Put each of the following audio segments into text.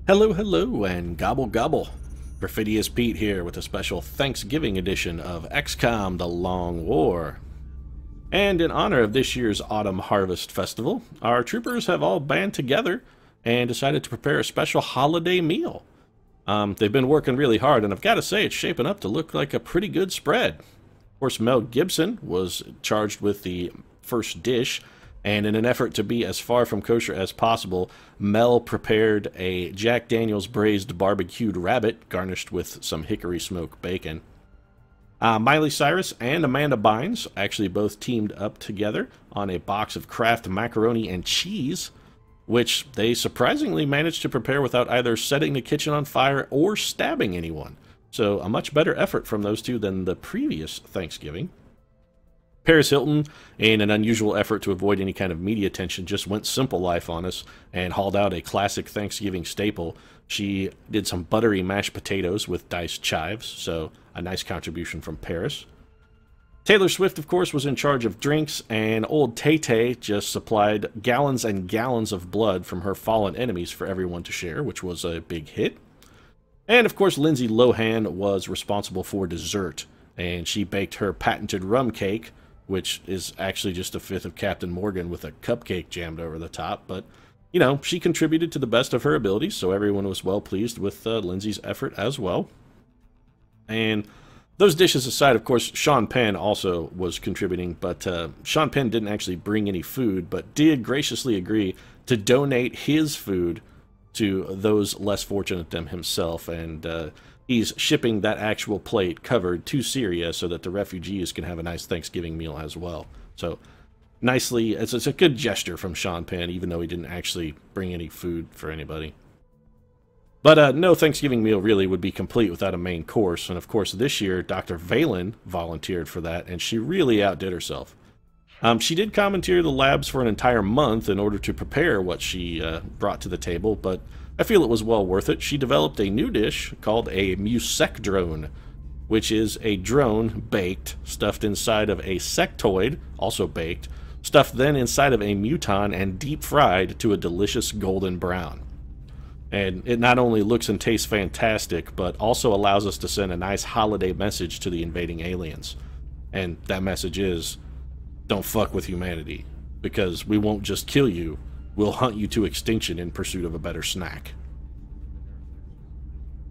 Hello, hello, and gobble gobble. Perfidious Pete here with a special Thanksgiving edition of XCOM The Long War. And in honor of this year's Autumn Harvest Festival, our troopers have all band together and decided to prepare a special holiday meal. They've been working really hard, and I've got to say it's shaping up to look like a pretty good spread. Of course, Mel Gibson was charged with the first dish, and in an effort to be as far from kosher as possible, Mel prepared a Jack Daniel's braised barbecued rabbit garnished with some hickory smoked bacon. Miley Cyrus and Amanda Bynes actually both teamed up together on a box of Kraft macaroni and cheese, which they surprisingly managed to prepare without either setting the kitchen on fire or stabbing anyone. So a much better effort from those two than the previous Thanksgiving. Paris Hilton, in an unusual effort to avoid any kind of media attention, just went simple life on us and hauled out a classic Thanksgiving staple. She did some buttery mashed potatoes with diced chives, so a nice contribution from Paris. Taylor Swift, of course, was in charge of drinks, and old Tay-Tay just supplied gallons and gallons of blood from her fallen enemies for everyone to share, which was a big hit. And, of course, Lindsay Lohan was responsible for dessert, and she baked her patented rum cake, which is actually just a fifth of Captain Morgan with a cupcake jammed over the top. But, you know, she contributed to the best of her abilities, so everyone was well pleased with Lindsay's effort as well. And those dishes aside, of course, Sean Penn also was contributing, but Sean Penn didn't actually bring any food, but did graciously agree to donate his food to those less fortunate than himself, and he's shipping that actual plate covered to Syria so that the refugees can have a nice Thanksgiving meal as well. So, nicely, it's a good gesture from Sean Penn, even though he didn't actually bring any food for anybody. But no Thanksgiving meal really would be complete without a main course, and of course this year Dr. Valen volunteered for that, and she really outdid herself. She did commandeer the labs for an entire month in order to prepare what she brought to the table, but I feel it was well worth it. She developed a new dish called a musec drone, which is a drone baked, stuffed inside of a sectoid, also baked, stuffed then inside of a muton and deep fried to a delicious golden brown. And it not only looks and tastes fantastic, but also allows us to send a nice holiday message to the invading aliens. And that message is, don't fuck with humanity, because we won't just kill you, we'll hunt you to extinction in pursuit of a better snack.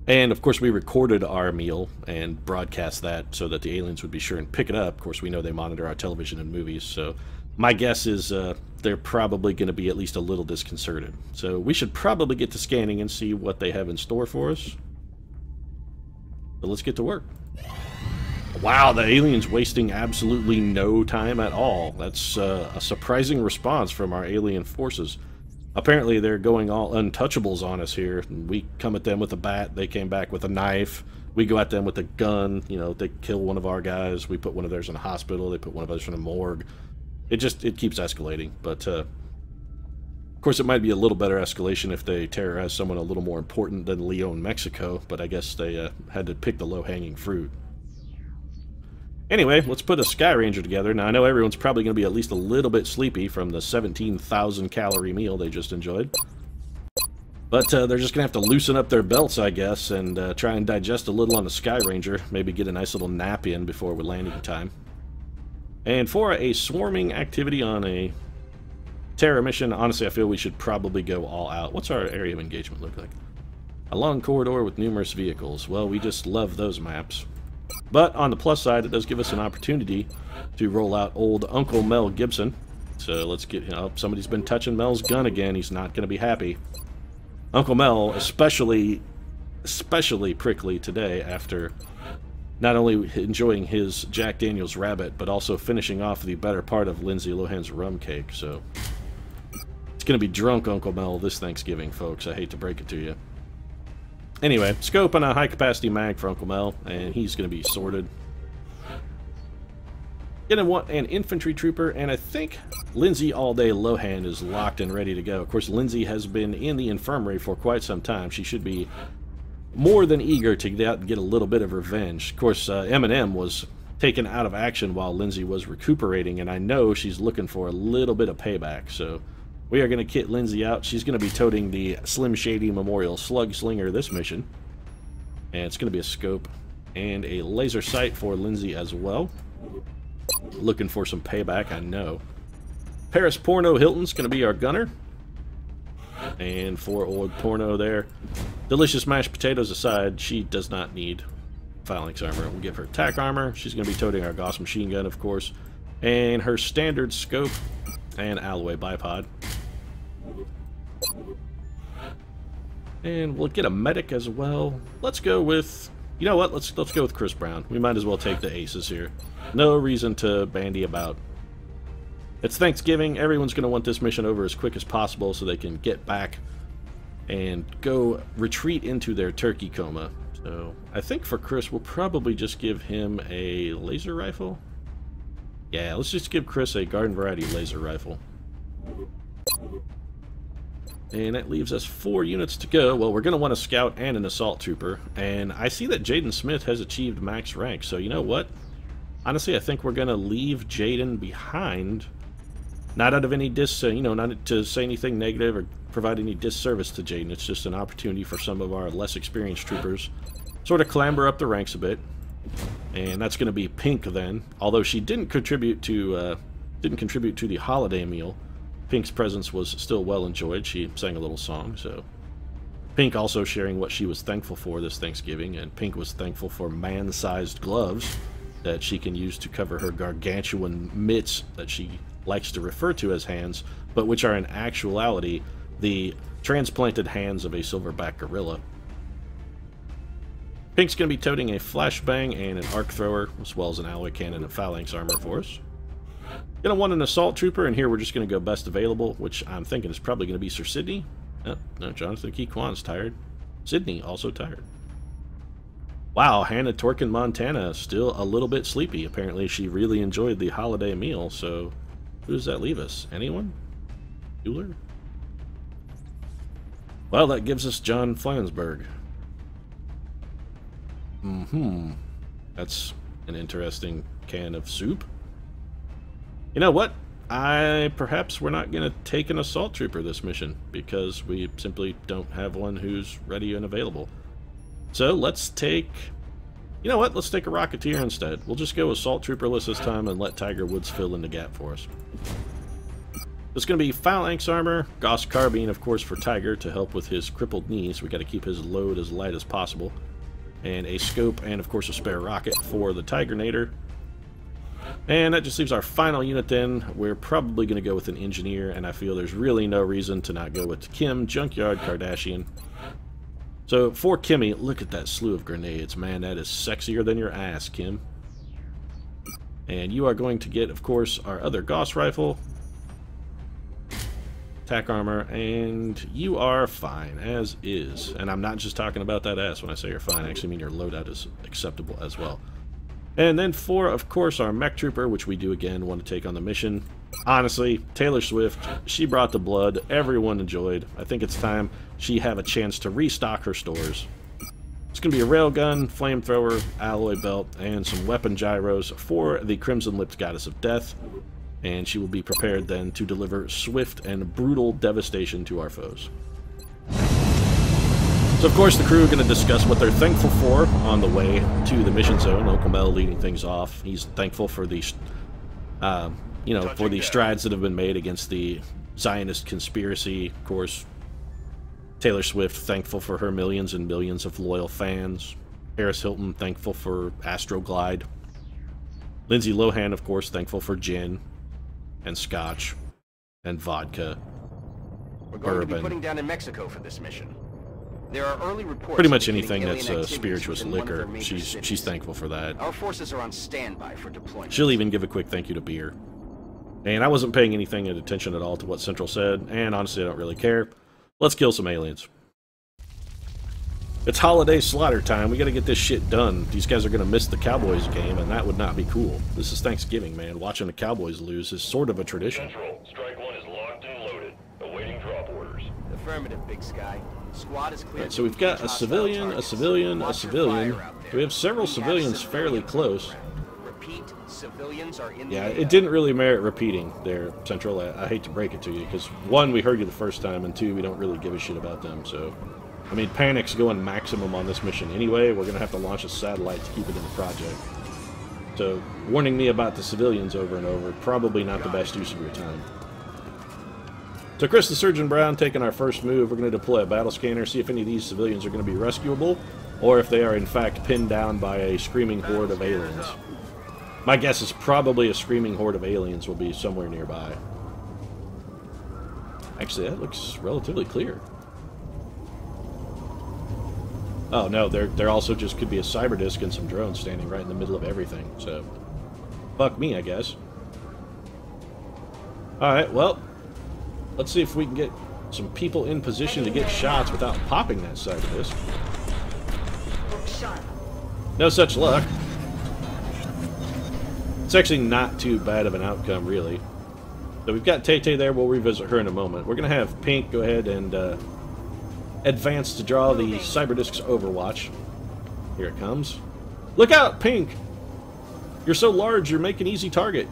And of course we recorded our meal and broadcast that so that the aliens would be sure and pick it up. Of course we know they monitor our television and movies, so my guess is they're probably going to be at least a little disconcerted. So we should probably get to scanning and see what they have in store for us. But let's get to work. Wow, the aliens wasting absolutely no time at all. That's a surprising response from our alien forces. Apparently they're going all untouchables on us here. We come at them with a bat, they came back with a knife. We go at them with a gun, you know, they kill one of our guys, we put one of theirs in a hospital, they put one of ours in a morgue. It keeps escalating, but of course it might be a little better escalation if they terrorize someone a little more important than Leon, Mexico, but I guess they had to pick the low-hanging fruit. Anyway, let's put a Sky Ranger together. Now, I know everyone's probably going to be at least a little bit sleepy from the 17,000 calorie meal they just enjoyed. But they're just going to have to loosen up their belts, I guess, and try and digest a little on the Sky Ranger. Maybe get a nice little nap in before we're landing time. And for a swarming activity on a terror mission, honestly, I feel we should probably go all out. What's our area of engagement look like? A long corridor with numerous vehicles. Well, we just love those maps. But on the plus side, it does give us an opportunity to roll out old Uncle Mel Gibson. So let's get, somebody's been touching Mel's gun again. He's not going to be happy. Uncle Mel, especially prickly today after not only enjoying his Jack Daniel's rabbit, but also finishing off the better part of Lindsay Lohan's rum cake. So it's going to be drunk Uncle Mel this Thanksgiving, folks. I hate to break it to you. Anyway, scope on a high-capacity mag for Uncle Mel, and he's going to be sorted. Gonna want an infantry trooper, and I think Lindsay All-Day Lohan is locked and ready to go. Of course, Lindsay has been in the infirmary for quite some time. She should be more than eager to get out and get a little bit of revenge. Of course, Eminem was taken out of action while Lindsay was recuperating, and I know she's looking for a little bit of payback, so We are going to kit Lindsay out. She's going to be toting the Slim Shady Memorial Slug Slinger this mission. And it's going to be a scope and a laser sight for Lindsay as well. Looking for some payback, I know. Paris Porno Hilton's going to be our gunner. And for old Porno there. Delicious mashed potatoes aside, she does not need phalanx armor. We'll give her tack armor. She's going to be toting our Gauss machine gun, of course. And her standard scope and alloy bipod. And we'll get a medic as well. Let's go with... You know what? Let's go with Chris Brown. We might as well take the aces here. No reason to bandy about. It's Thanksgiving. Everyone's going to want this mission over as quick as possible so they can get back and go retreat into their turkey coma. So I think for Chris, we'll probably just give him a laser rifle. Yeah, let's just give Chris a garden variety laser rifle. And that leaves us 4 units to go. Well, we're going to want a scout and an assault trooper. And I see that Jaden Smith has achieved max rank. So you know what? Honestly, I think we're going to leave Jaden behind. Not out of any not to say anything negative or provide any disservice to Jaden. It's just an opportunity for some of our less experienced troopers sort of clamber up the ranks a bit. And that's going to be Pink then. Although she didn't contribute to the holiday meal. Pink's presence was still well enjoyed. She sang a little song, so... Pink also sharing what she was thankful for this Thanksgiving, and Pink was thankful for man-sized gloves that she can use to cover her gargantuan mitts that she likes to refer to as hands, but which are in actuality the transplanted hands of a silverback gorilla. Pink's going to be toting a flashbang and an arc thrower, as well as an alloy cannon and phalanx armor for us. Gonna want an assault trooper, and here we're just gonna go best available, which I'm thinking is probably gonna be Sir Sidney. Oh, no, Jonathan Key Kwan's tired. Sidney also tired. Wow, Hannah Torkin Montana still a little bit sleepy. Apparently she really enjoyed the holiday meal, so who does that leave us? Anyone? Bueller? Well, that gives us John Flansburgh. That's an interesting can of soup. You know what? Perhaps we're not going to take an assault trooper this mission, because we simply don't have one who's ready and available. So let's take... You know what? Let's take a Rocketeer instead. We'll just go assault trooperless this time and let Tiger Woods fill in the gap for us. It's going to be phalanx armor, Gauss carbine, of course, for Tiger to help with his crippled knees. We got to keep his load as light as possible. And a scope and, of course, a spare rocket for the Tigernator. And that just leaves our final unit then. We're probably going to go with an engineer, and I feel there's really no reason to not go with Kim, Junkyard Kardashian. So for Kimmy, look at that slew of grenades. Man, that is sexier than your ass, Kim. And you are going to get, of course, our other Gauss rifle, tack armor, and you are fine, as is. And I'm not just talking about that ass when I say you're fine. I actually mean your loadout is acceptable as well. And then for, of course, our mech trooper, which we do again want to take on the mission. Honestly, Taylor Swift, she brought the blood. Everyone enjoyed. I think it's time she have a chance to restock her stores. It's going to be a railgun, flamethrower, alloy belt, and some weapon gyros for the Crimson-Lipped Goddess of Death. And she will be prepared then to deliver swift and brutal devastation to our foes. So, of course, the crew are going to discuss what they're thankful for on the way to the mission zone. Uncle Mel leading things off. He's thankful for the, for the strides that have been made against the Zionist conspiracy. Of course, Taylor Swift thankful for her millions and millions of loyal fans. Paris Hilton thankful for Astroglide. Lindsay Lohan, of course, thankful for gin and scotch and vodka. We're going to be putting down in Mexico for this mission. There are early reports. Pretty much anything that's spirituous liquor, she's thankful for that. Our forces are on standby for deployment. She'll even give a quick thank you to beer. And I wasn't paying anything attention at all to what Central said, and honestly I don't really care. Let's kill some aliens. It's holiday slaughter time. We gotta get this shit done. These guys are gonna miss the Cowboys game, and that would not be cool. This is Thanksgiving, man. Watching the Cowboys lose is sort of a tradition. Central, strike one is locked and loaded. Awaiting drop orders. Affirmative, Big Sky. Squad is clear. Right, so we've got a civilian, a civilian, a civilian. We have several civilians fairly close. Repeat, civilians are in Yeah, the it didn't really merit repeating there, Central. I hate to break it to you, because one, we heard you the first time, and two, we don't really give a shit about them, so... I mean, Panic's going maximum on this mission anyway. We're going to have to launch a satellite to keep it in the project. So, warning me about the civilians over and over, probably not the best use of your time. So Chris the Surgeon Brown taking our first move. We're going to deploy a battle scanner, see if any of these civilians are going to be rescuable, or if they are in fact pinned down by a screaming horde of aliens. My guess is probably a screaming horde of aliens will be somewhere nearby. Actually, that looks relatively clear. Oh no, there also just could be a cyber disk and some drones standing right in the middle of everything, so... Fuck me, I guess. Alright, well... Let's see if we can get some people in position to get shots without popping that cyber disk. No such luck. It's actually not too bad of an outcome, really. So we've got Tay-Tay there, we'll revisit her in a moment. We're going to have Pink go ahead and advance to draw the Cyberdisk's Overwatch. Here it comes. Look out, Pink! You're so large, you're making easy target.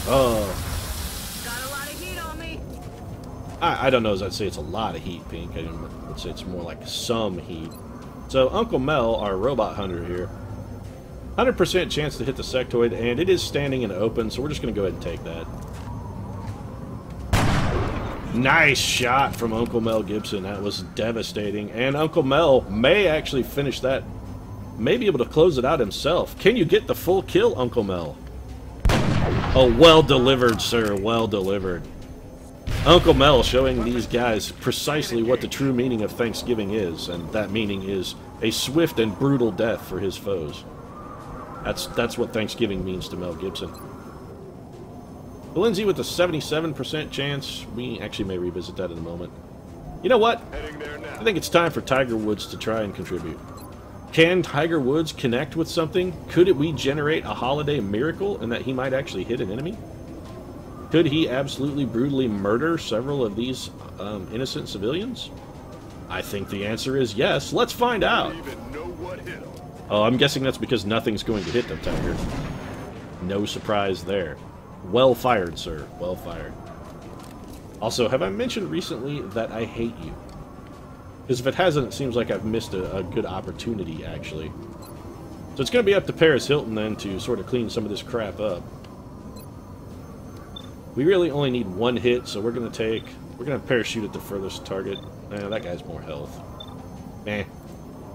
Oh. Got a lot of heat on me. I don't know as I'd say it's a lot of heat, Pink. I'd say it's more like some heat. So Uncle Mel, our robot hunter here, 100% chance to hit the sectoid, and it is standing in the open, so we're just going to go ahead and take that. Nice shot from Uncle Mel Gibson. That was devastating. And Uncle Mel may actually finish that. May be able to close it out himself. Can you get the full kill, Uncle Mel? Oh, well delivered, sir. Well delivered. Uncle Mel showing these guys precisely what the true meaning of Thanksgiving is, and that meaning is a swift and brutal death for his foes. That's what Thanksgiving means to Mel Gibson. Lindsay with a 77% chance. We actually may revisit that in a moment. You know what? I think it's time for Tiger Woods to try and contribute. Can Tiger Woods connect with something? Could we generate a holiday miracle in that he might actually hit an enemy? Could he absolutely brutally murder several of these innocent civilians? I think the answer is yes. Let's find out. Oh, I'm guessing that's because nothing's going to hit them, Tiger. No surprise there. Well fired, sir. Well fired. Also, have I mentioned recently that I hate you? Because if it hasn't, it seems like I've missed a good opportunity, actually. So it's going to be up to Paris Hilton, then, to sort of clean some of this crap up. We really only need one hit, so we're going to parachute at the furthest target. That guy's more health. We're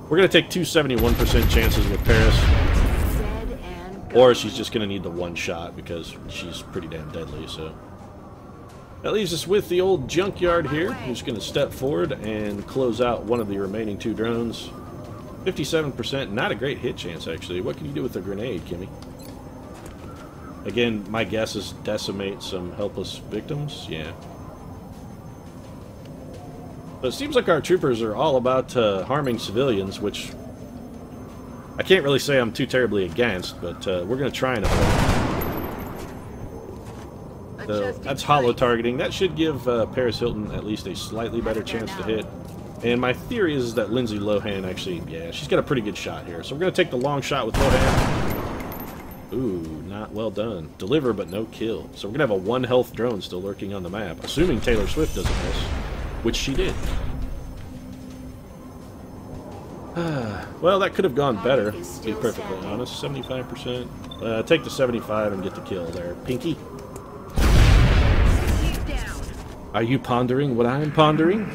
going to take two 71% chances with Paris. Or she's just going to need the one shot because she's pretty damn deadly, so... That leaves us with the old junkyard here, who's going to step forward and close out one of the remaining two drones. 57%, not a great hit chance, actually. What can you do with a grenade, Kimmy? Again, my guess is decimate some helpless victims. Yeah. But it seems like our troopers are all about harming civilians, which I can't really say I'm too terribly against, but we're going to try and avoid. So that's hollow targeting. That should give Paris Hilton at least a slightly better chance to hit. And my theory is that Lindsay Lohan actually, yeah, she's got a pretty good shot here. So we're going to take the long shot with Lohan. Ooh, not well done. Deliver, but no kill. So we're going to have a one health drone still lurking on the map, assuming Taylor Swift doesn't miss, which she did. Well, that could have gone better, to be perfectly honest. 75%. Take the 75 and get the kill there. Pinky? Are you pondering what I'm pondering?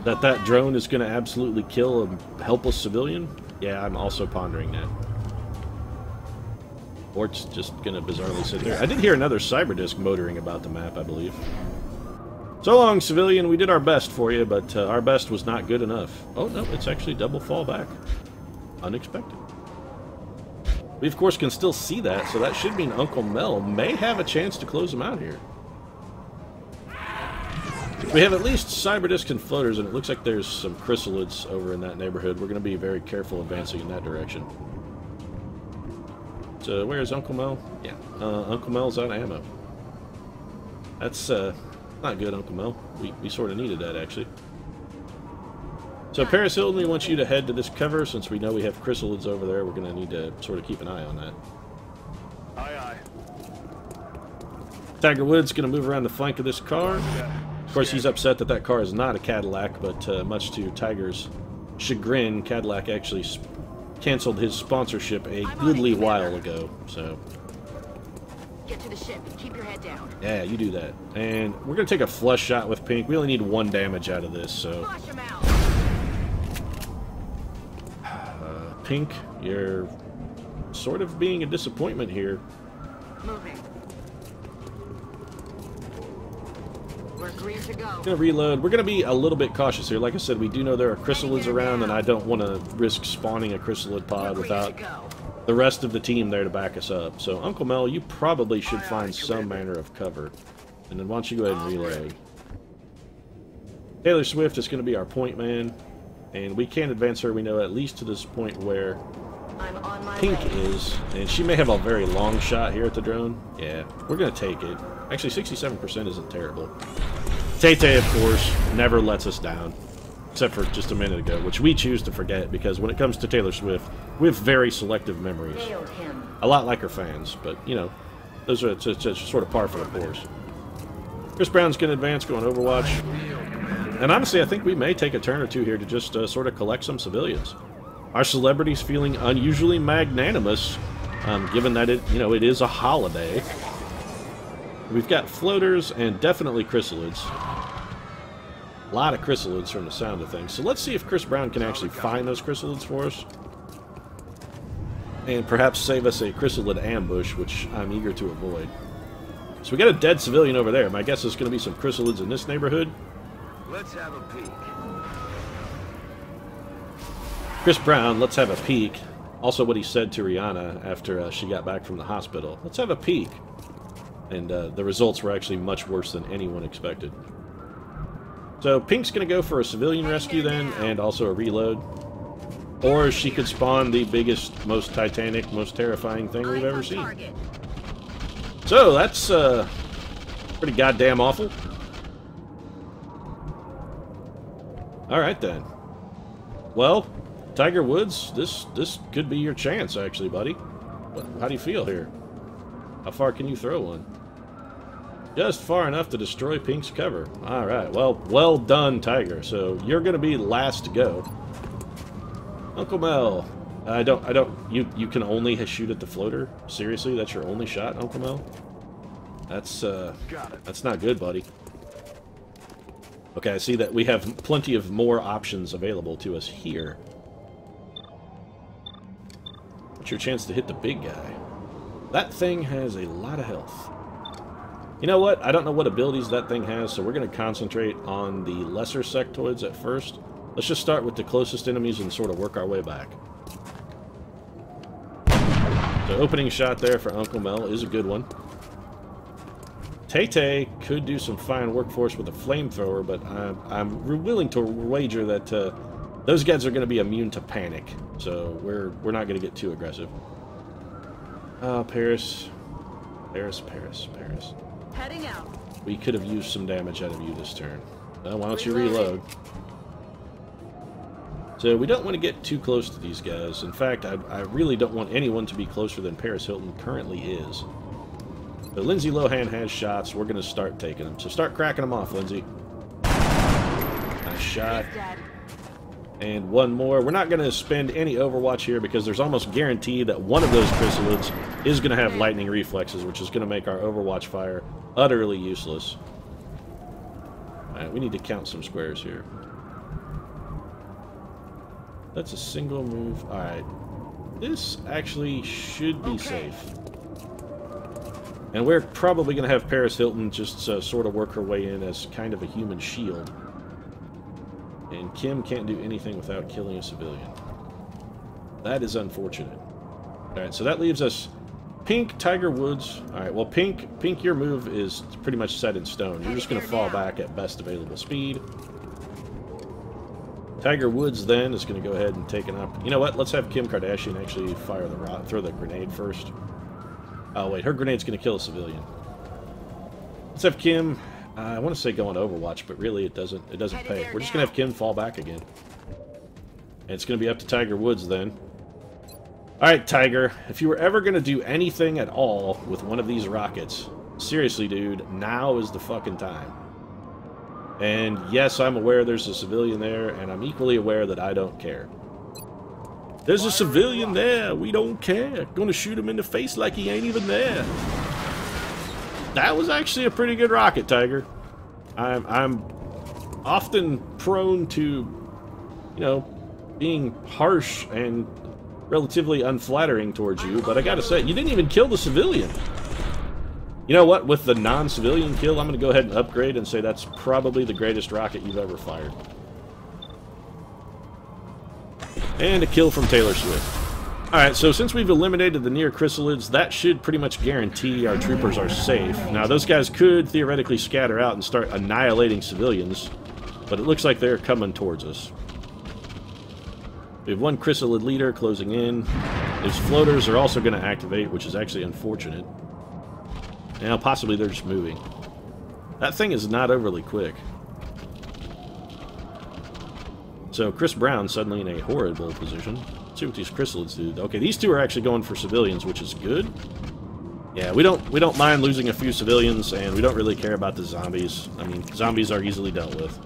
That drone is going to absolutely kill a helpless civilian? Yeah, I'm also pondering that. Or it's just going to bizarrely sit there. I did hear another cyber disk motoring about the map, I believe. So long, civilian. We did our best for you, but our best was not good enough. Oh, no, it's actually double fallback. Unexpected. We, of course, can still see that, so that should mean Uncle Mel may have a chance to close him out here. We have at least cyber disks and floaters, and it looks like there's some chrysalids over in that neighborhood. We're going to be very careful advancing in that direction. So, where's Uncle Mel? Yeah, Uncle Mel's out of ammo. That's, not good, Uncle Mel. We sort of needed that, actually. So, Paris Hilton, we want you to head to this cover. Since we know we have chrysalids over there, we're going to need to sort of keep an eye on that. Tiger Woods going to move around the flank of this car. Of course, he's upset that that car is not a Cadillac, but much to Tiger's chagrin, Cadillac actually canceled his sponsorship a goodly while ago. So, Get to the ship. Keep your head down. yeah, you do that. And we're going to take a flush shot with Pink. We only need 1 damage out of this, so... Flush him out. Pink, you're sort of being a disappointment here. Moving. We're green to go. Gonna reload. We're gonna be a little bit cautious here. Like I said, we do know there are chrysalids around, and I don't want to risk spawning a chrysalid pod without the rest of the team there to back us up. So, Uncle Mel, you probably should find some manner of cover. And then why don't you go ahead and reload. Taylor Swift is going to be our point man, and we can advance her, we know, at least to this point where I'm on my Pink way. is, and she may have a very long shot here at the drone. Yeah, we're going to take it. Actually, 67% isn't terrible. Tay-Tay, of course, never lets us down, except for just a minute ago, which we choose to forget, because when it comes to Taylor Swift, we have very selective memories. Nailed him. A lot like her fans, but, you know, those are it's sort of par for the course. Chris Brown's going to advance, go on Overwatch. And honestly, I think we may take a turn or two here to just sort of collect some civilians. Our celebrity's feeling unusually magnanimous, given that it is a holiday. We've got floaters and definitely chrysalids. A lot of chrysalids from the sound of things. So let's see if Chris Brown can actually find those chrysalids for us. And perhaps save us a chrysalid ambush, which I'm eager to avoid. So we got a dead civilian over there. My guess is going to be some chrysalids in this neighborhood. Let's have a peek. Chris Brown, let's have a peek. Also what he said to Rihanna after she got back from the hospital. Let's have a peek. And the results were actually much worse than anyone expected. So Pink's going to go for a civilian rescue then, and also a reload. Or she could spawn the biggest, most titanic, most terrifying thing we've ever seen. So that's pretty goddamn awful. Alright then. Well, Tiger Woods, this could be your chance, actually, buddy. How do you feel here? How far can you throw one? Just far enough to destroy Pink's cover. Alright, well done, Tiger. So, you're gonna be last to go. Uncle Mel. You can only shoot at the floater? Seriously, that's your only shot, Uncle Mel? That's not good, buddy. Okay, I see that we have plenty of more options available to us here. What's your chance to hit the big guy? That thing has a lot of health. You know what? I don't know what abilities that thing has, so we're going to concentrate on the lesser sectoids at first. Let's just start with the closest enemies and sort of work our way back. The opening shot there for Uncle Mel is a good one. Tay-Tay could do some fine work for us with a flamethrower, but I'm willing to wager that those guys are going to be immune to panic, so we're not going to get too aggressive. Paris. Heading out. We could have used some damage out of you this turn. Why don't you reload? So we don't want to get too close to these guys. In fact, I really don't want anyone to be closer than Paris Hilton currently is. So Lindsay Lohan has shots. We're going to start taking them. So start cracking them off, Lindsay. Nice shot. And one more. We're not going to spend any Overwatch here because there's almost guaranteed that one of those chrysalids is going to have lightning reflexes, which is going to make our Overwatch fire utterly useless. Alright, we need to count some squares here. That's a single move. Alright. This actually should be safe. And we're probably going to have Paris Hilton just sort of work her way in as kind of a human shield. And Kim can't do anything without killing a civilian. That is unfortunate. Alright, so that leaves us Pink, Tiger Woods. Alright, well, Pink, your move is pretty much set in stone. You're just going to fall back at best available speed. Tiger Woods, then, is going to go ahead and take an up. You know what? Let's have Kim Kardashian actually fire the throw the grenade first. Oh, wait. Her grenade's going to kill a civilian. Let's have Kim... I want to say go on Overwatch, but really it doesn't pay. We're just going to have Kim fall back again. And it's going to be up to Tiger Woods, then. Alright, Tiger. If you were ever going to do anything at all with one of these rockets, Seriously, dude, now is the fucking time. And yes, I'm aware there's a civilian there, and I'm equally aware that I don't care. There's a civilian there, we don't care. Gonna shoot him in the face like he ain't even there. That was actually a pretty good rocket, Tiger. I'm often prone to, you know, being harsh and relatively unflattering towards you, but I gotta say, you didn't even kill the civilian. You know what? With the non-civilian kill, I'm going to go ahead and upgrade and say that's probably the greatest rocket you've ever fired. And a kill from Taylor Swift. Alright, so since we've eliminated the near chrysalids, that should pretty much guarantee our troopers are safe. Now, those guys could theoretically scatter out and start annihilating civilians, but it looks like they're coming towards us. We have one chrysalid leader closing in. Those floaters are also going to activate, which is actually unfortunate. Now, possibly they're just moving. That thing is not overly quick. So, Chris Brown suddenly in a horrible position. Let's see what these chrysalids do. Okay, these two are actually going for civilians, which is good. Yeah, we don't mind losing a few civilians, and we don't really care about the zombies. I mean, zombies are easily dealt with.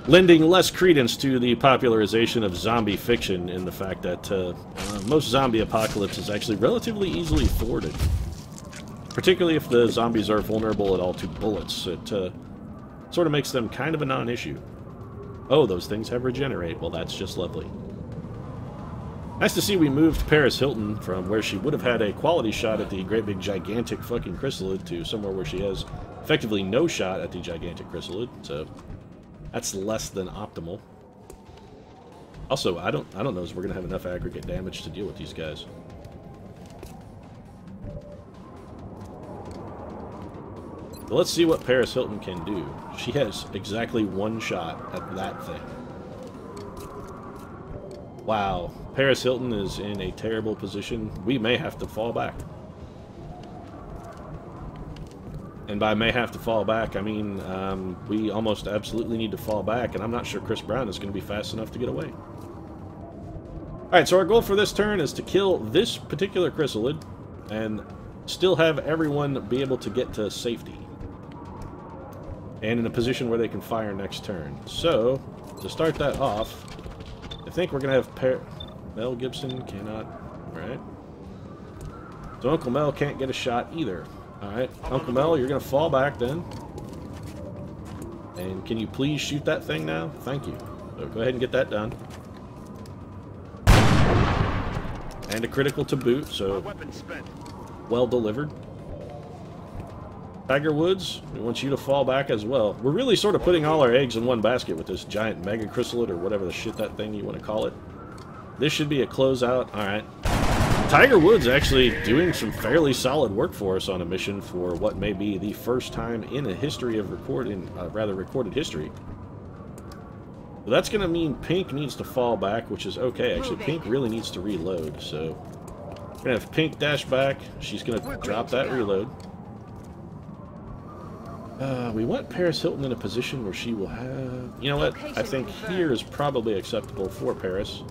Lending less credence to the popularization of zombie fiction in the fact that most zombie apocalypse is actually relatively easily thwarted. Particularly if the zombies are vulnerable at all to bullets. It sort of makes them kind of a non-issue. Oh, those things have regenerate. Well, that's just lovely. Nice to see we moved Paris Hilton from where she would have had a quality shot at the great big gigantic fucking chrysalid to somewhere where she has effectively no shot at the gigantic chrysalid. So that's less than optimal. Also, I don't know if we're gonna have enough aggregate damage to deal with these guys. But let's see what Paris Hilton can do. She has exactly one shot at that thing. Wow. Paris Hilton is in a terrible position. We may have to fall back. And by may have to fall back, I mean we almost absolutely need to fall back, and I'm not sure Chris Brown is going to be fast enough to get away. Alright, so our goal for this turn is to kill this particular chrysalid and still have everyone be able to get to safety. And in a position where they can fire next turn. So, to start that off, I think we're going to have Mel Gibson cannot. Alright. So Uncle Mel can't get a shot either. Alright, Uncle Mel, you're going to fall back then. And can you please shoot that thing now? Thank you. So go ahead and get that done. And a critical to boot, so well delivered. Tiger Woods, we want you to fall back as well. We're really sort of putting all our eggs in one basket with this giant mega chrysalid, or whatever the shit that thing you want to call it. This should be a closeout. Alright. Tiger Woods actually doing some fairly solid work for us on a mission for what may be the first time in a history of recorded history. So that's going to mean Pink needs to fall back, which is okay. Actually, Pink really needs to reload, so we're going to have Pink dash back. She's going to drop that reload. We want Paris Hilton in a position where she will have... You know what? I think here is probably acceptable for Paris.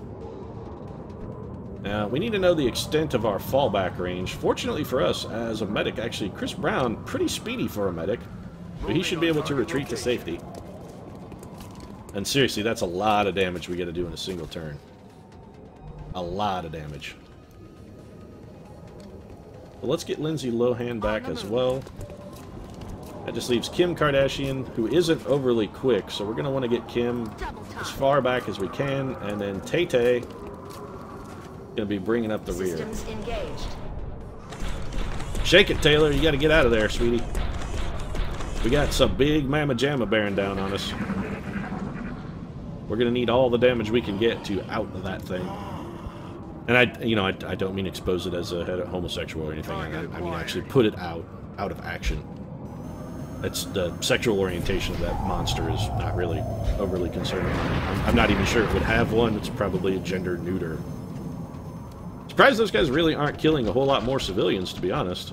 Now, we need to know the extent of our fallback range. Fortunately for us, as a medic, actually, Chris Brown, pretty speedy for a medic. But he should be able to retreat to safety. And seriously, that's a lot of damage we got to do in a single turn. A lot of damage. But let's get Lindsay Lohan back as well. That just leaves Kim Kardashian, who isn't overly quick, so we're going to want to get Kim as far back as we can, and then Tay-Tay going to be bringing up the rear. Shake it, Taylor. You got to get out of there, sweetie. We got some big mamma jamma bearing down on us. We're going to need all the damage we can get to out that thing. And I don't mean expose it as a homosexual or anything. I mean actually put it out of action. It's the sexual orientation of that monster is not really overly concerning. I'm not even sure it would have one. It's probably a gender neuter. Surprised those guys really aren't killing a whole lot more civilians, to be honest.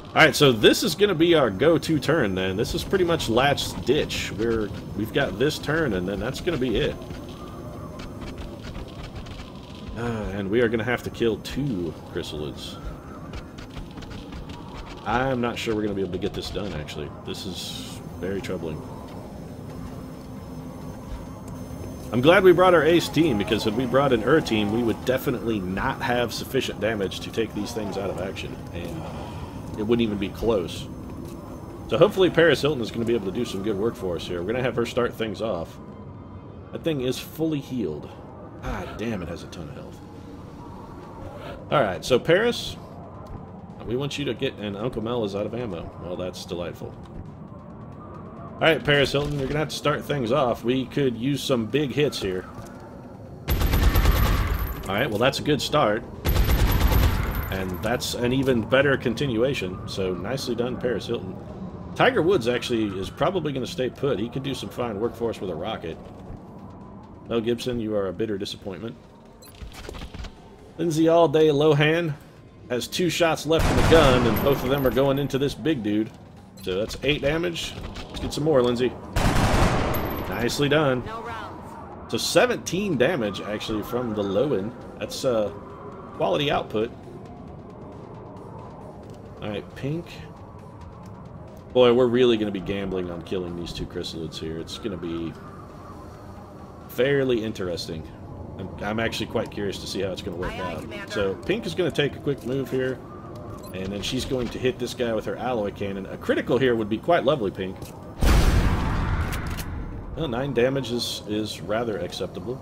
Alright, so this is going to be our go-to turn, then. This is pretty much last ditch. We've got this turn, and then that's going to be it. And we are going to have to kill 2 chrysalids. I'm not sure we're going to be able to get this done, actually. This is very troubling. I'm glad we brought our ace team, because if we brought an team, we would definitely not have sufficient damage to take these things out of action, and it wouldn't even be close. So hopefully Paris Hilton is going to be able to do some good work for us here. We're going to have her start things off. That thing is fully healed. Ah, damn, it has a ton of health. Alright, so Paris, we want you to get... And Uncle Mel is out of ammo. Well, that's delightful. Alright, Paris Hilton, you're going to have to start things off. We could use some big hits here. Alright, well that's a good start. And that's an even better continuation. So, nicely done, Paris Hilton. Tiger Woods actually is probably going to stay put. He could do some fine work for us with a rocket. Mel Gibson, you are a bitter disappointment. Lindsay All Day Lohan has 2 shots left in the gun, and both of them are going into this big dude. So that's 8 damage. Let's get some more, Lindsay. Nicely done. No rounds. So 17 damage, actually, from the Lowen. That's quality output. Alright, Pink. Boy, we're really going to be gambling on killing these 2 chrysalids here. It's going to be fairly interesting. I'm actually quite curious to see how it's going to work out. So Pink is going to take a quick move here, and then she's going to hit this guy with her alloy cannon. A critical here would be quite lovely, Pink. Well, 9 damage is rather acceptable.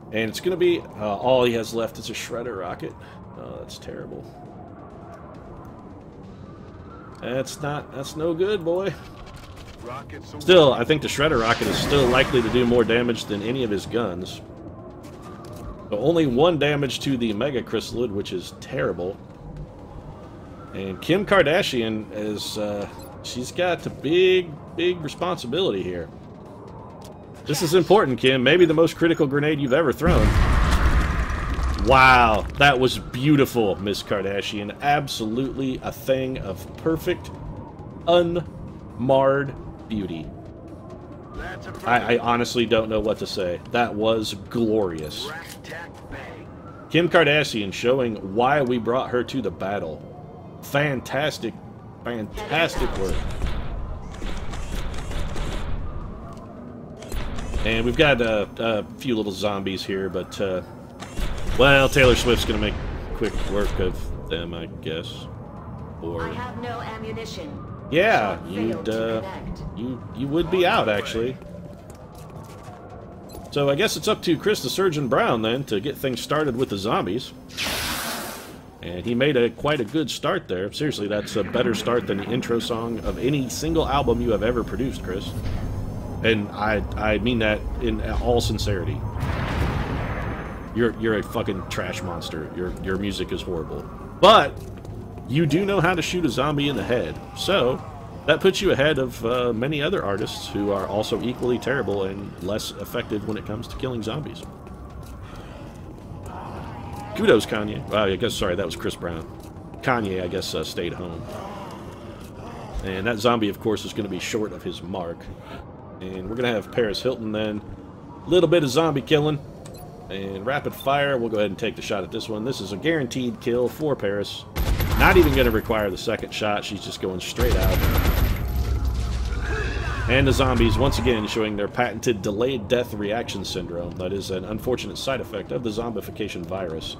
And it's going to be... all he has left is a shredder rocket. Oh, that's terrible. That's no good, boy. Still, I think the shredder rocket is still likely to do more damage than any of his guns. But only 1 damage to the Mega Chrysalid, which is terrible. And Kim Kardashian is, she's got a big responsibility here. This is important, Kim. Maybe the most critical grenade you've ever thrown. Wow, that was beautiful, Miss Kardashian. Absolutely a thing of perfect, unmarred beauty. I honestly don't know what to say. That was glorious. Kim Kardashian showing why we brought her to the battle. Fantastic, fantastic work. And we've got a few little zombies here, but, well, Taylor Swift's gonna make quick work of them, I guess. Or... I have no ammunition. Yeah, you would be out, actually. So I guess it's up to Chris the Surgeon Brown, then, to get things started with the zombies. And he made quite a good start there. Seriously, that's a better start than the intro song of any single album you have ever produced, Chris. And I mean that in all sincerity. You're a fucking trash monster. Your music is horrible. But you do know how to shoot a zombie in the head. So that puts you ahead of many other artists who are also equally terrible and less effective when it comes to killing zombies. Kudos, Kanye. I guess, sorry, that was Chris Brown. Kanye, I guess, stayed home. And that zombie, of course, is going to be short of his mark. And we're going to have Paris Hilton then. A little bit of zombie killing. And rapid fire, we'll go ahead and take the shot at this one. This is a guaranteed kill for Paris. Not even going to require the second shot. She's just going straight out. And the zombies, once again, showing their patented delayed death reaction syndrome. That is an unfortunate side effect of the zombification virus.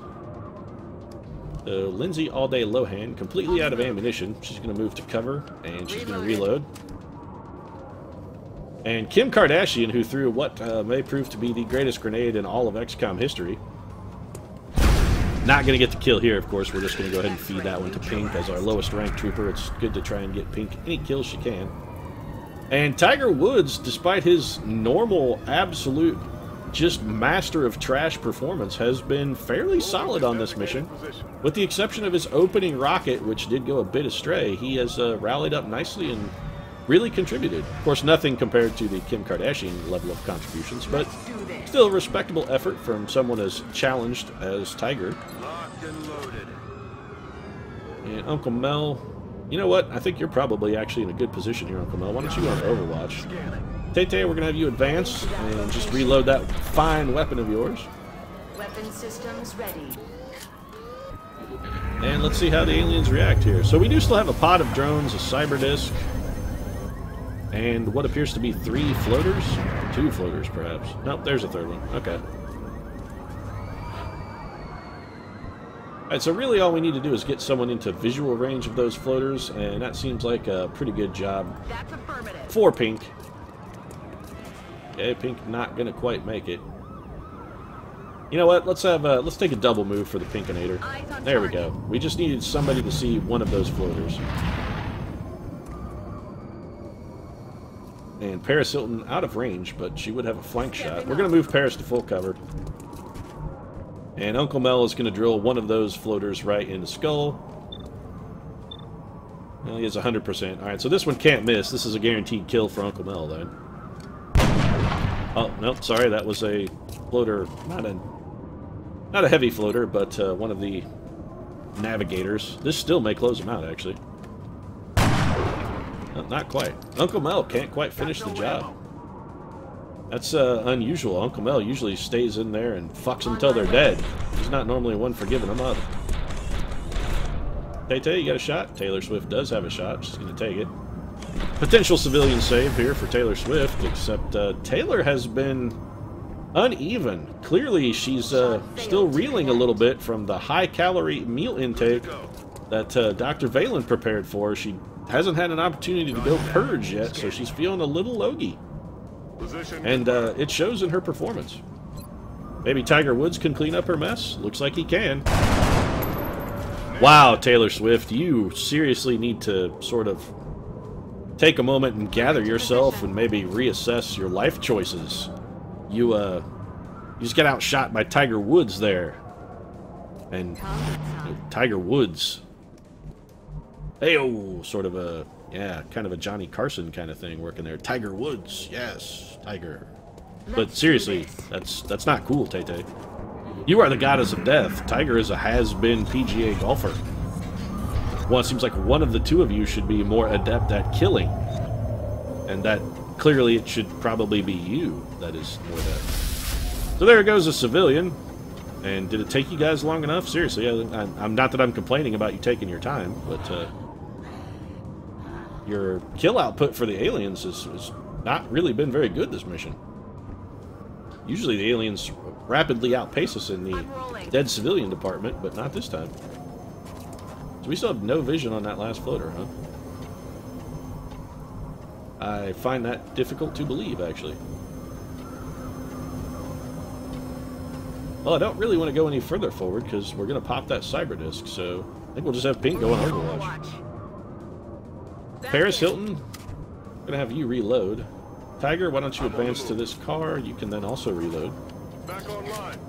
So, Lindsay All Day Lohan, completely out of ammunition. She's going to move to cover, and she's going to reload. And Kim Kardashian, who threw what may prove to be the greatest grenade in all of XCOM history. Not going to get the kill here, of course. We're just going to go ahead and feed that one to Pink as our lowest ranked trooper. It's good to try and get Pink any kills she can. And Tiger Woods, despite his normal, absolute, just master of trash performance, has been fairly solid on this mission. With the exception of his opening rocket, which did go a bit astray, he has rallied up nicely and really contributed. Of course, nothing compared to the Kim Kardashian level of contributions, but still a respectable effort from someone as challenged as Tiger. And Uncle Mel, you know what? I think you're probably actually in a good position here, Uncle Mel. Why don't you go on Overwatch? Tay-Tay, we're going to have you advance and just reload that fine weapon of yours. Weapon systems ready. And let's see how the aliens react here. So we do still have a pod of drones, a cyber disc, and what appears to be 3 floaters? 2 floaters, perhaps. Nope, there's a third one. Okay. Alright, so really all we need to do is get someone into visual range of those floaters, and that seems like a pretty good job for Pink. Okay, Pink not gonna quite make it. You know what? Let's take a double move for the Pinkinator. There we go. We just needed somebody to see one of those floaters. And Paris Hilton out of range, but she would have a flank shot. We're going to move Paris to full cover. And Uncle Mel is going to drill one of those floaters right in the skull. Well, he has 100%. Alright, so this one can't miss. This is a guaranteed kill for Uncle Mel, then. Oh, nope, sorry, that was a floater, not a heavy floater, but one of the navigators. This still may close him out, actually. No, not quite. Uncle Mel can't quite finish the job. That's unusual. Uncle Mel usually stays in there and fucks them until they're dead. He's not normally one for giving them up. Tay-Tay, you got a shot? Taylor Swift does have a shot. She's going to take it. Potential civilian save here for Taylor Swift, except Taylor has been uneven. Clearly, she's still reeling a little bit from the high-calorie meal intake that Dr. Valen prepared for her. She hasn't had an opportunity to go purge yet, so she's feeling a little logy. And it shows in her performance. Maybe Tiger Woods can clean up her mess? Looks like he can. Wow, Taylor Swift, you seriously need to sort of take a moment and gather yourself and maybe reassess your life choices. You just got outshot by Tiger Woods there. And Tiger Woods. Hey-oh, sort of a, yeah, kind of a Johnny Carson kind of thing working there. Tiger Woods, yes, Tiger. But seriously, that's not cool, Tay-Tay. You are the goddess of death. Tiger is a has-been PGA golfer. Well, it seems like one of the two of you should be more adept at killing. And that, clearly, it should probably be you that is more adept. So there goes a civilian. And did it take you guys long enough? Seriously, I'm not that I'm complaining about you taking your time, but your kill output for the aliens has not really been very good this mission. Usually the aliens rapidly outpace us in the dead civilian department, but not this time. So we still have no vision on that last floater, huh? I find that difficult to believe, actually. Well, I don't really want to go any further forward because we're going to pop that cyber disc, so I think we'll just have Pink go on Overwatch. Paris Hilton, I'm going to have you reload. Tiger, why don't you advance to this car? You can then also reload.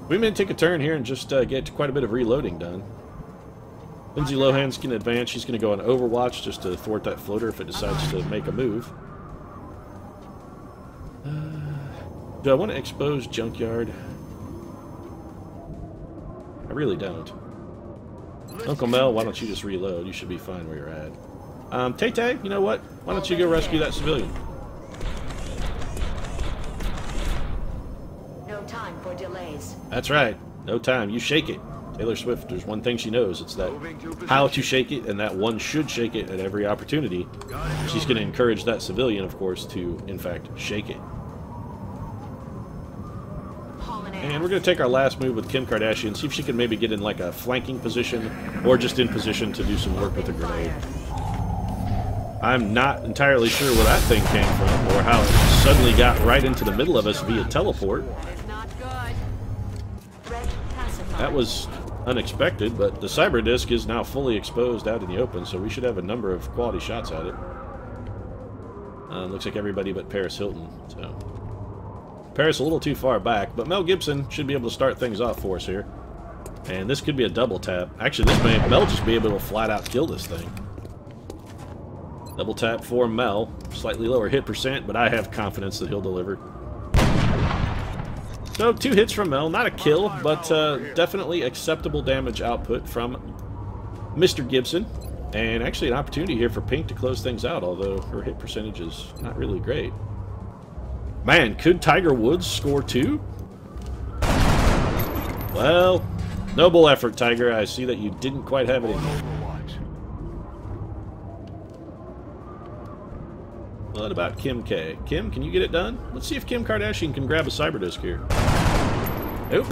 We may take a turn here and just get quite a bit of reloading done. Lindsay Lohan's going to advance. She's going to go on Overwatch just to thwart that floater if it decides to make a move. Do I want to expose Junkyard? I really don't. Uncle Mel, why don't you just reload? You should be fine where you're at. Tay-Tay, you know what? Why don't you go rescue that civilian? No time for delays. That's right. No time. You shake it. Taylor Swift, there's one thing she knows. It's that how to shake it, and that one should shake it at every opportunity. She's going to encourage that civilian, of course, to, in fact, shake it. And we're going to take our last move with Kim Kardashian, see if she can maybe get in like a flanking position, or just in position to do some work with a grenade. I'm not entirely sure where that thing came from, or how it suddenly got right into the middle of us via teleport. That was unexpected, but the cyber disc is now fully exposed out in the open, so we should have a number of quality shots at it. Looks like everybody but Paris Hilton, so... Paris a little too far back, but Mel Gibson should be able to start things off for us here. And this could be a double tap. Actually, this may Mel just be able to flat out kill this thing. Double tap for Mel. Slightly lower hit percent, but I have confidence that he'll deliver. So, 2 hits from Mel. Not a kill, but definitely acceptable damage output from Mr. Gibson. And actually an opportunity here for Pink to close things out, although her hit percentage is not really great. Man, could Tiger Woods score 2? Well, Noble effort, Tiger. I see that you didn't quite have it in you. What about Kim K? Kim, can you get it done? Let's see if Kim Kardashian can grab a Cyberdisk here. Nope.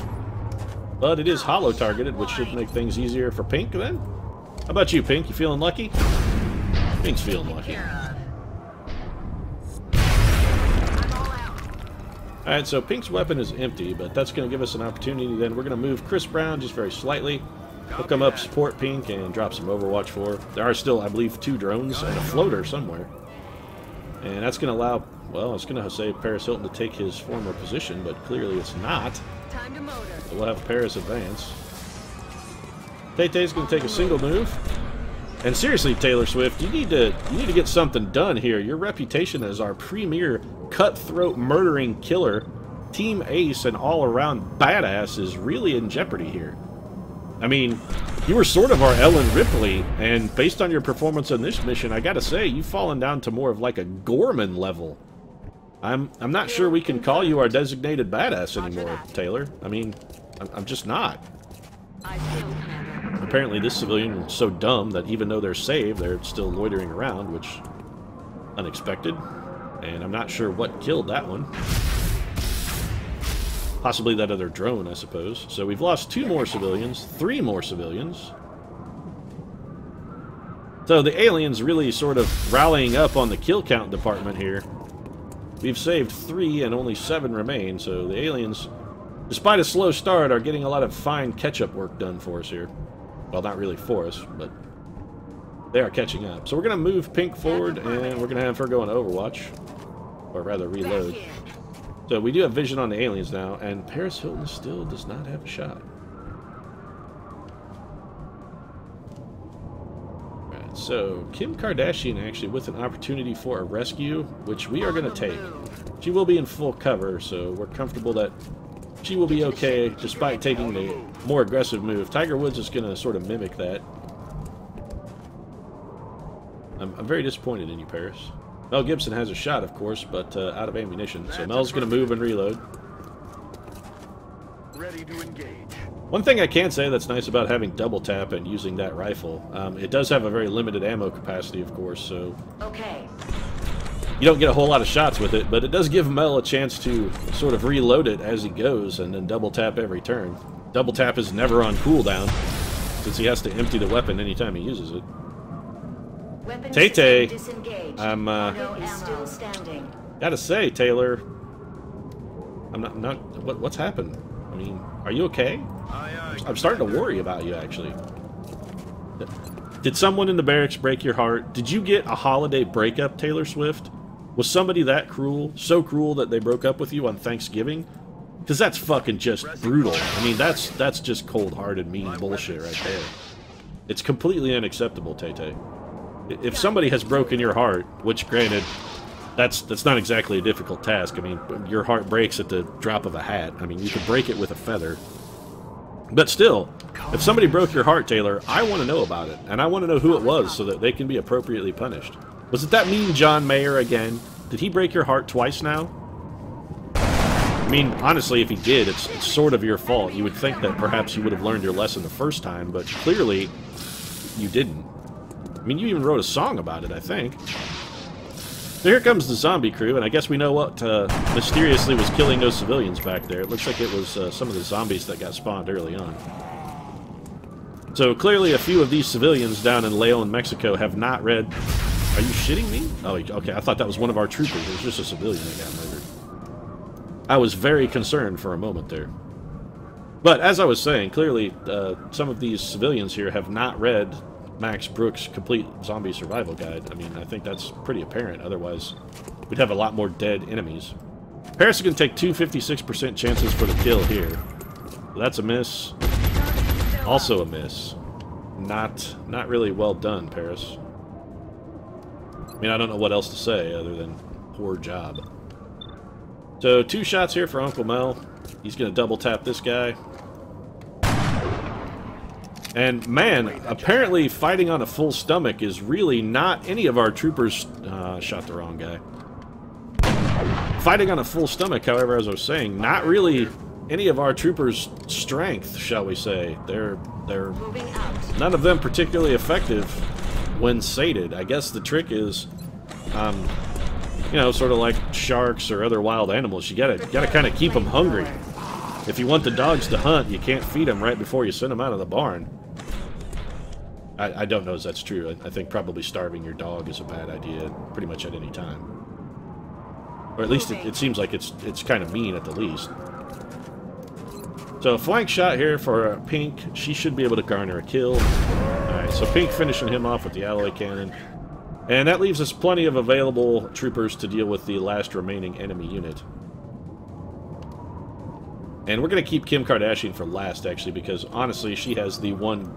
But it is hollow targeted, which should make things easier for Pink then. How about you, Pink? You feeling lucky? Pink's feeling lucky. Alright, so Pink's weapon is empty, but that's going to give us an opportunity then. We're going to move Chris Brown just very slightly. Hook him up, support Pink, and drop some Overwatch for. There are still, I believe, 2 drones and a floater somewhere. And that's going to allow, well, it's going to say Paris Hilton to take his former position, but clearly it's not. Time to motor. So we'll have Paris advance. Tay-Tay's going to take a single move. And seriously, Taylor Swift, you need to get something done here. Your reputation as our premier cutthroat murdering killer, team ace, and all-around badass is really in jeopardy here. I mean, you were sort of our Ellen Ripley, and based on your performance on this mission, I gotta say, you've fallen down to more of like a Gorman level. I'm not sure we can call you our designated badass anymore, Taylor. I mean, I'm just not. Apparently this civilian is so dumb that even though they're saved, they're still loitering around, which unexpected. And I'm not sure what killed that one. Possibly that other drone, I suppose. So we've lost 2 more civilians, 3 more civilians. So the aliens really sort of rallying up on the kill count department here. We've saved 3 and only 7 remain, so the aliens, despite a slow start, are getting a lot of fine catch-up work done for us here. Well, not really for us, but they are catching up. So we're going to move Pink forward, and we're going to have her go on Overwatch. Or rather, reload. So we do have vision on the aliens now, and Paris Hilton still does not have a shot. Alright, so Kim Kardashian actually with an opportunity for a rescue, which we are going to take. She will be in full cover, so we're comfortable that she will be okay despite taking the more aggressive move. Tiger Woods is going to sort of mimic that. I'm very disappointed in you, Paris. Mel Gibson has a shot, of course, but out of ammunition. So Mel's going to move and reload. Ready to engage. One thing I can say that's nice about having double tap and using that rifle, it does have a very limited ammo capacity, of course, so Okay. you don't get a whole lot of shots with it, but it does give Mel a chance to sort of reload it as he goes and then double tap every turn. Double tap is never on cooldown, since he has to empty the weapon anytime he uses it. Tay-Tay, I'm, Still standing. gotta say, Taylor, I'm not, what's happened? I mean, are you okay? I'm starting to worry about you, actually. Did someone in the barracks break your heart? Did you get a holiday breakup, Taylor Swift? Was somebody that cruel, so cruel that they broke up with you on Thanksgiving? Because that's fucking just brutal. I mean, that's just cold-hearted, mean bullshit right there. It's completely unacceptable, Tay-Tay. If somebody has broken your heart, which, granted, that's not exactly a difficult task. I mean, your heart breaks at the drop of a hat. I mean, you could break it with a feather. But still, if somebody broke your heart, Taylor, I want to know about it. And I want to know who it was so that they can be appropriately punished. Was it that mean John Mayer again? Did he break your heart twice now? I mean, honestly, if he did, it's sort of your fault. You would think that perhaps you would have learned your lesson the first time, but clearly you didn't. I mean, you even wrote a song about it, I think. So here comes the zombie crew, and I guess we know what mysteriously was killing those civilians back there. It looks like it was some of the zombies that got spawned early on. So clearly a few of these civilians down in Leon, Mexico have not read... Are you shitting me? Oh, okay, I thought that was one of our troopers. It was just a civilian that got murdered. I was very concerned for a moment there. But as I was saying, clearly some of these civilians here have not read Max Brooks' Complete Zombie Survival Guide. I mean, I think that's pretty apparent. Otherwise, we'd have a lot more dead enemies. Paris is going to take two 56% chances for the kill here. So that's a miss. Also a miss. Not really well done, Paris. I mean, I don't know what else to say other than poor job. So 2 shots here for Uncle Mel. He's going to double tap this guy. And man, apparently fighting on a full stomach is really not any of our troopers... shot the wrong guy. Fighting on a full stomach, however, as I was saying, not really any of our troopers' strength, shall we say. They're Moving out. none of them particularly effective when sated. I guess the trick is, you know, sort of like sharks or other wild animals. You gotta kind of keep them hungry. If you want the dogs to hunt, you can't feed them right before you send them out of the barn. I don't know if that's true. I think probably starving your dog is a bad idea pretty much at any time. Or at least it seems like it's kind of mean at the least. So a flank shot here for Pink. She should be able to garner a kill. Alright, so Pink finishing him off with the alloy cannon. And that leaves us plenty of available troopers to deal with the last remaining enemy unit. And we're going to keep Kim Kardashian for last, actually, because honestly, she has the one...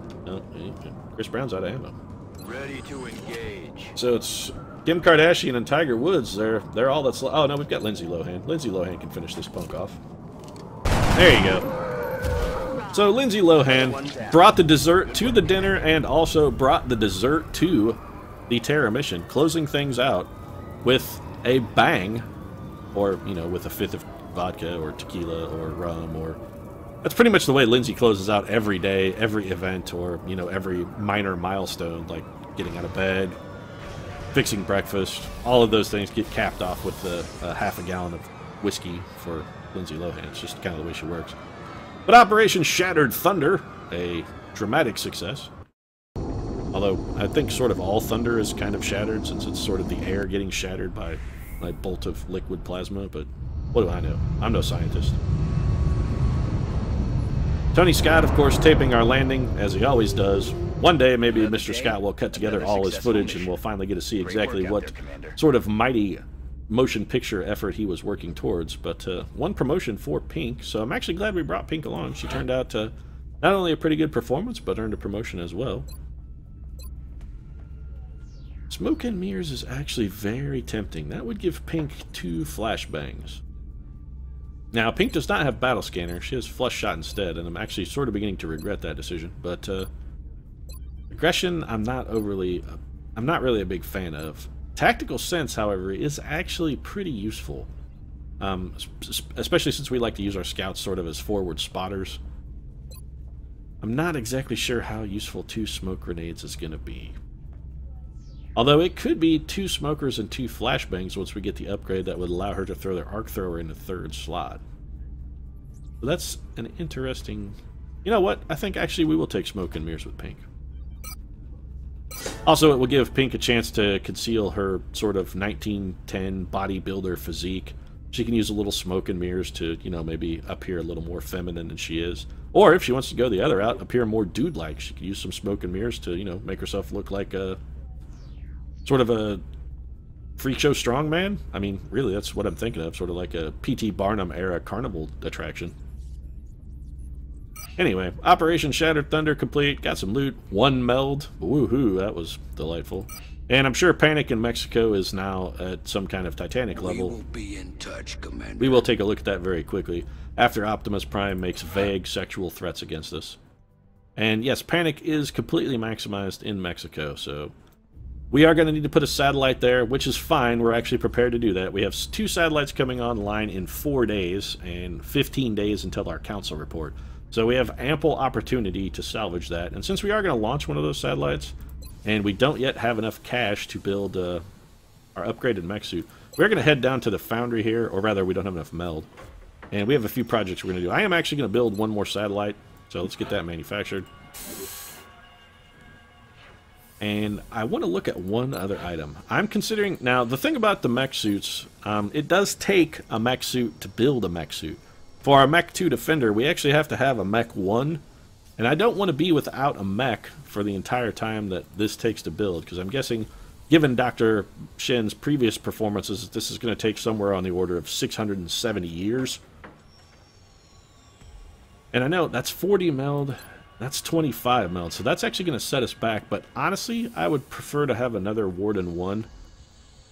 Chris Brown's out of ammo. Ready to engage. So it's Kim Kardashian and Tiger Woods. They're all that's... Oh, no, we've got Lindsay Lohan. Lindsay Lohan can finish this punk off. There you go. So Lindsay Lohan brought the dessert to the dinner and also brought the dessert to the Terra mission, closing things out with a bang, or, you know, with a fifth of vodka or tequila or rum, or... That's pretty much the way Lindsay closes out every day, every event, or, you know, every minor milestone, like getting out of bed, fixing breakfast. All of those things get capped off with half a gallon of whiskey for Lindsay Lohan. It's just kind of the way she works. But Operation Shattered Thunder, a dramatic success. Although, I think sort of all thunder is kind of shattered, since it's sort of the air getting shattered by a bolt of liquid plasma, but what do I know? I'm no scientist. Tony Scott, of course, taping our landing, as he always does. One day, maybe Mr. Scott will cut together all his footage, and we'll finally get to see exactly what sort of mighty motion picture effort he was working towards. But one promotion for Pink, so I'm actually glad we brought Pink along. She turned out to not only a pretty good performance, but earned a promotion as well. Smoke and Mirrors is actually very tempting. That would give Pink 2 flashbangs. Now, Pink does not have Battle Scanner. She has Flush Shot instead, and I'm actually sort of beginning to regret that decision. But Aggression, I'm not really a big fan of. Tactical Sense, however, is actually pretty useful, especially since we like to use our scouts sort of as forward spotters. I'm not exactly sure how useful 2 smoke grenades is going to be. Although it could be 2 smokers and 2 flashbangs once we get the upgrade that would allow her to throw their arc thrower in the 3rd slot. So that's an interesting... You know what? I think actually we will take Smoke and Mirrors with Pink. Also, it will give Pink a chance to conceal her sort of 1910 bodybuilder physique. She can use a little Smoke and Mirrors to, you know, maybe appear a little more feminine than she is. Or if she wants to go the other route, appear more dude-like, she could use some Smoke and Mirrors to, you know, make herself look like a... sort of a freak show strongman. I mean, really, that's what I'm thinking of. Sort of like a P.T. Barnum era carnival attraction. Anyway, Operation Shattered Thunder complete. Got some loot. 1 meld. Woohoo, that was delightful. And I'm sure Panic in Mexico is now at some kind of Titanic level. We will be in touch, Commander. We will take a look at that very quickly after Optimus Prime makes vague sexual threats against us. And yes, Panic is completely maximized in Mexico, so... We are going to need to put a satellite there, which is fine. We're actually prepared to do that. We have 2 satellites coming online in 4 days, and 15 days until our council report. So we have ample opportunity to salvage that. And since we are going to launch one of those satellites, and we don't yet have enough cash to build our upgraded mech suit, we're going to head down to the foundry here, or rather, we don't have enough meld. And we have a few projects we're going to do. I am actually going to build 1 more satellite, so let's get that manufactured. And I want to look at one other item. I'm considering... Now, the thing about the mech suits, it does take a mech suit to build a mech suit. For our Mech 2 Defender, we actually have to have a Mech 1. And I don't want to be without a mech for the entire time that this takes to build. Because I'm guessing, given Dr. Shen's previous performances, this is going to take somewhere on the order of 670 years. And I know that's 40 meld... That's 25 meld, so that's actually going to set us back. But honestly, I would prefer to have another Warden 1.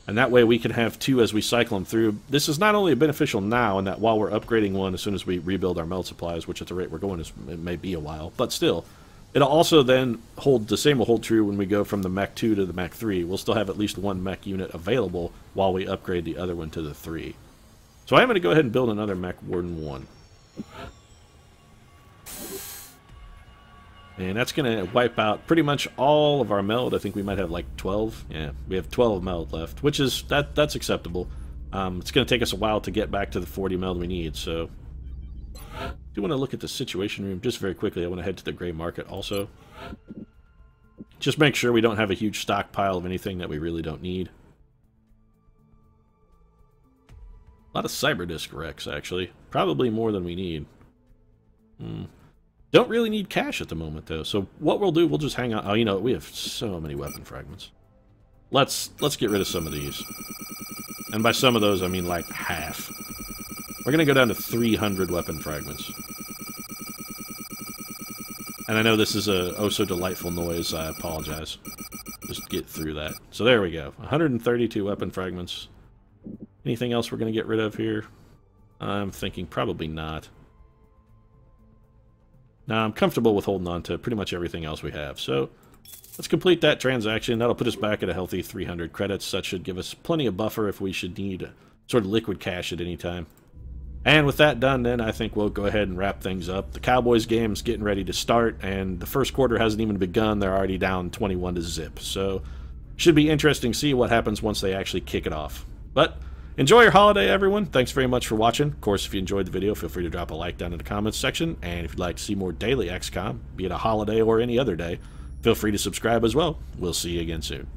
And that way we can have 2 as we cycle them through. This is not only beneficial now, in that while we're upgrading 1, as soon as we rebuild our meld supplies, which at the rate we're going, it may be a while. But still, it'll also then hold, the same will hold true when we go from the Mech 2 to the Mech 3. We'll still have at least 1 mech unit available while we upgrade the other one to the 3. So I'm going to go ahead and build another Mech Warden 1. And that's going to wipe out pretty much all of our meld. I think we might have like 12. Yeah, we have 12 meld left, which is, that's acceptable. It's going to take us a while to get back to the 40 meld we need, so... I do want to look at the situation room just very quickly. I want to head to the gray market also. Just make sure we don't have a huge stockpile of anything that we really don't need. A lot of cyberdisk wrecks, actually. Probably more than we need. Don't really need cash at the moment, though. So what we'll do, we'll just hang out. Oh, you know, we have so many weapon fragments. Let's get rid of some of these. And by some of those, I mean like half. We're going to go down to 300 weapon fragments. And I know this is a oh so delightful noise. I apologize. Just get through that. So there we go. 132 weapon fragments. Anything else we're going to get rid of here? I'm thinking probably not. Now, I'm comfortable with holding on to pretty much everything else we have. So let's complete that transaction. That'll put us back at a healthy 300 credits. That should give us plenty of buffer if we should need sort of liquid cash at any time. And with that done, then, I think we'll go ahead and wrap things up. The Cowboys game's getting ready to start, and the first quarter hasn't even begun. They're already down 21-0. So should be interesting to see what happens once they actually kick it off. But enjoy your holiday, everyone. Thanks very much for watching. Of course, if you enjoyed the video, feel free to drop a like down in the comments section. And if you'd like to see more daily XCOM, be it a holiday or any other day, feel free to subscribe as well. We'll see you again soon.